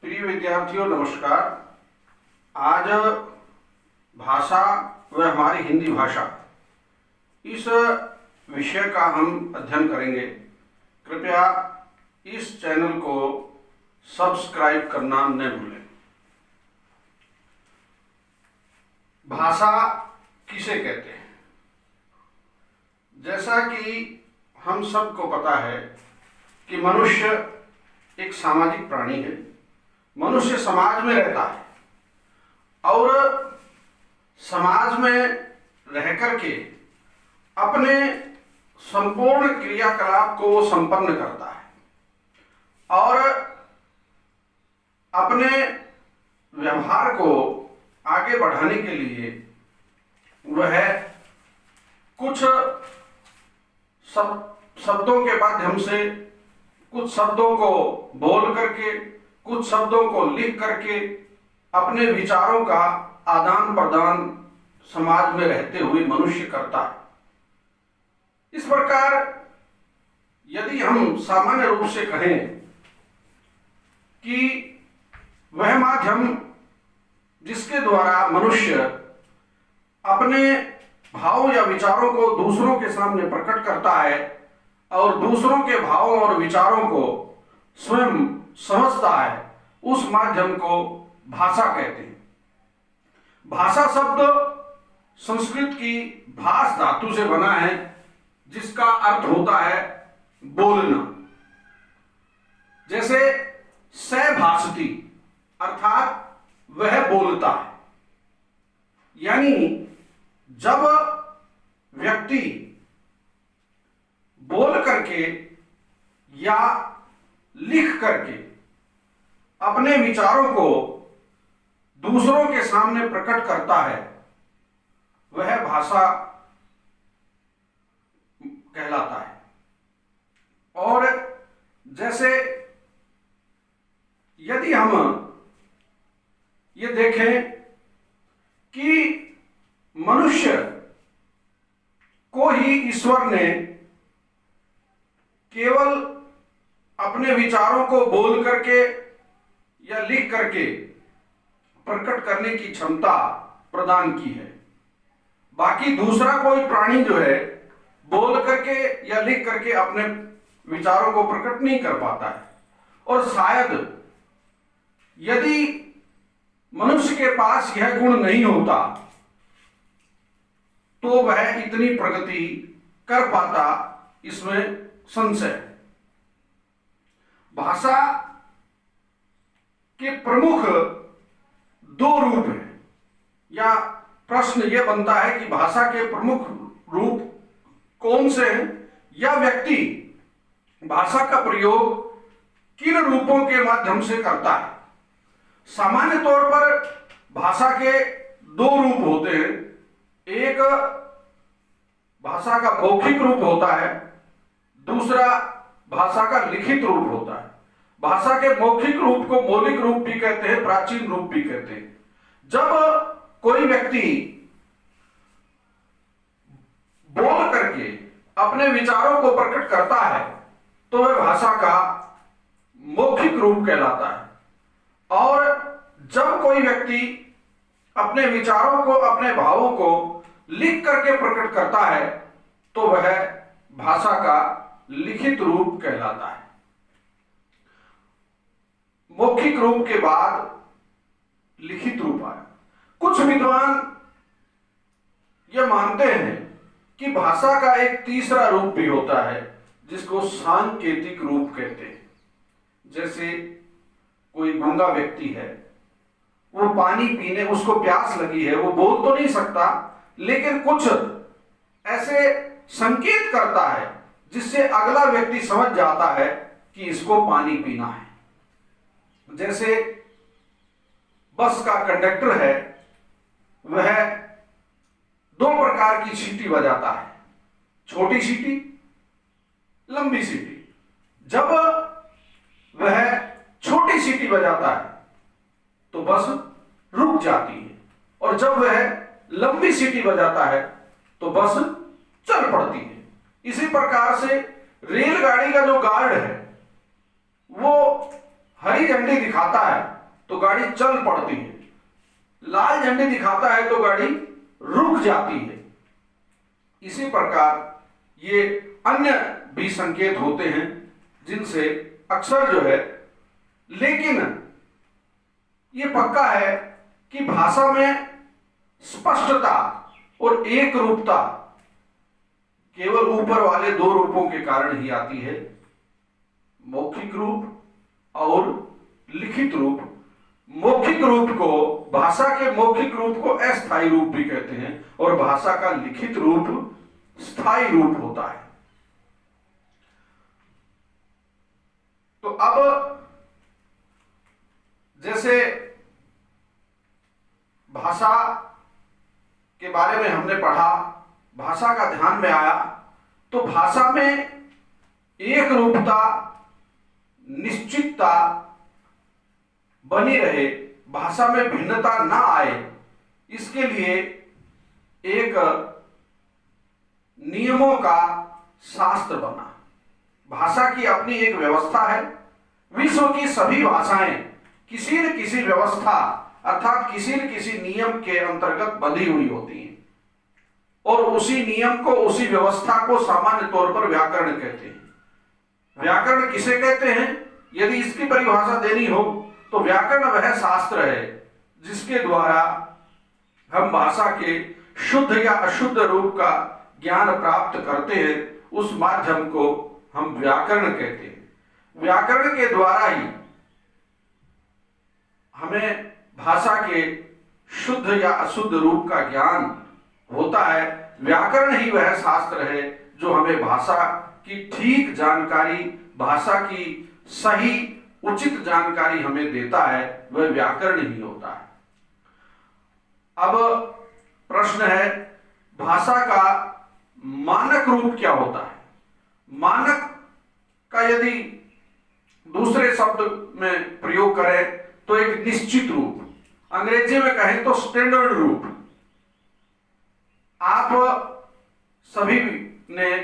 प्रिय विद्यार्थियों नमस्कार। आज भाषा व हमारी हिंदी भाषा इस विषय का हम अध्ययन करेंगे। कृपया इस चैनल को सब्सक्राइब करना न भूलें। भाषा किसे कहते हैं? जैसा कि हम सबको पता है कि मनुष्य एक सामाजिक प्राणी है। मनुष्य समाज में रहता है और समाज में रह करके अपने संपूर्ण क्रियाकलाप को संपन्न करता है और अपने व्यवहार को आगे बढ़ाने के लिए वह कुछ शब्दों के माध्यम से, कुछ शब्दों को बोल करके, कुछ शब्दों को लिख करके अपने विचारों का आदान प्रदान समाज में रहते हुए मनुष्य करता है। इस प्रकार यदि हम सामान्य रूप से कहें कि वह माध्यम जिसके द्वारा मनुष्य अपने भाव या विचारों को दूसरों के सामने प्रकट करता है और दूसरों के भावों और विचारों को स्वयं समझता है, उस माध्यम को भाषा कहते हैं। भाषा शब्द संस्कृत की भाष धातु से बना है, जिसका अर्थ होता है बोलना। जैसे स भाषति अर्थात वह बोलता है, यानी जब व्यक्ति बोल करके या लिख करके अपने विचारों को दूसरों के सामने प्रकट करता है, वह भाषा कहलाता है। और जैसे यदि हम ये देखें कि मनुष्य को ही ईश्वर ने केवल अपने विचारों को बोल करके या लिख करके प्रकट करने की क्षमता प्रदान की है। बाकी दूसरा कोई प्राणी जो है बोल करके या लिख करके अपने विचारों को प्रकट नहीं कर पाता है। और शायद यदि मनुष्य के पास यह गुण नहीं होता तो वह इतनी प्रगति कर पाता, इसमें संशय है। भाषा के प्रमुख दो रूप हैं, या प्रश्न यह बनता है कि भाषा के प्रमुख रूप कौन से हैं, या व्यक्ति भाषा का प्रयोग किन रूपों के माध्यम से करता है। सामान्य तौर पर भाषा के दो रूप होते हैं। एक भाषा का मौखिक रूप होता है, दूसरा भाषा का लिखित रूप होता है। भाषा के मौखिक रूप को मौलिक रूप भी कहते हैं, प्राचीन रूप भी कहते हैं। जब कोई व्यक्ति बोल करके अपने विचारों को प्रकट करता है तो वह भाषा का मौखिक रूप कहलाता है। और जब कोई व्यक्ति अपने विचारों को, अपने भावों को लिख करके प्रकट करता है तो वह भाषा का लिखित रूप कहलाता है। मौखिक रूप के बाद लिखित रूप आया। कुछ विद्वान यह मानते हैं कि भाषा का एक तीसरा रूप भी होता है, जिसको सांकेतिक रूप कहते हैं। जैसे कोई गूंगा व्यक्ति है, वो पानी पीने, उसको प्यास लगी है, वो बोल तो नहीं सकता, लेकिन कुछ ऐसे संकेत करता है जिससे अगला व्यक्ति समझ जाता है कि इसको पानी पीना है। जैसे बस का कंडक्टर है, वह दो प्रकार की सीटी बजाता है, छोटी सीटी, लंबी सीटी। जब वह छोटी सीटी बजाता है तो बस रुक जाती है, और जब वह लंबी सीटी बजाता है तो बस चल पड़ती है। इसी प्रकार से रेलगाड़ी का जो गार्ड है वो हरी झंडी दिखाता है तो गाड़ी चल पड़ती है, लाल झंडी दिखाता है तो गाड़ी रुक जाती है। इसी प्रकार ये अन्य भी संकेत होते हैं जिनसे अक्सर जो है, लेकिन ये पक्का है कि भाषा में स्पष्टता और एक रूपता केवल ऊपर वाले दो रूपों के कारण ही आती है, मौखिक रूप और लिखित रूप। मौखिक रूप को, भाषा के मौखिक रूप को अस्थायी रूप भी कहते हैं और भाषा का लिखित रूप स्थायी रूप होता है। तो अब जैसे भाषा के बारे में हमने पढ़ा, भाषा का ध्यान में आया, तो भाषा में एक रूपता, निश्चितता बनी रहे, भाषा में भिन्नता ना आए, इसके लिए एक नियमों का शास्त्र बना। भाषा की अपनी एक व्यवस्था है। विश्व की सभी भाषाएं किसी न किसी व्यवस्था अर्थात किसी न किसी नियम के अंतर्गत बंधी हुई होती हैं और उसी नियम को, उसी व्यवस्था को सामान्य तौर पर व्याकरण कहते हैं। व्याकरण किसे कहते हैं? यदि इसकी परिभाषा देनी हो तो व्याकरण वह शास्त्र है जिसके द्वारा हम भाषा के शुद्ध या अशुद्ध रूप का ज्ञान प्राप्त करते हैं। उस माध्यम को हम व्याकरण कहते हैं। व्याकरण के द्वारा ही हमें भाषा के शुद्ध या अशुद्ध रूप का ज्ञान होता है। व्याकरण ही वह शास्त्र है जो हमें भाषा की ठीक जानकारी, भाषा की सही उचित जानकारी हमें देता है, वह व्याकरण ही होता है। अब प्रश्न है, भाषा का मानक रूप क्या होता है? मानक का यदि दूसरे शब्द में प्रयोग करें तो एक निश्चित रूप, अंग्रेजी में कहें तो स्टैंडर्ड रूप। आप सभी ने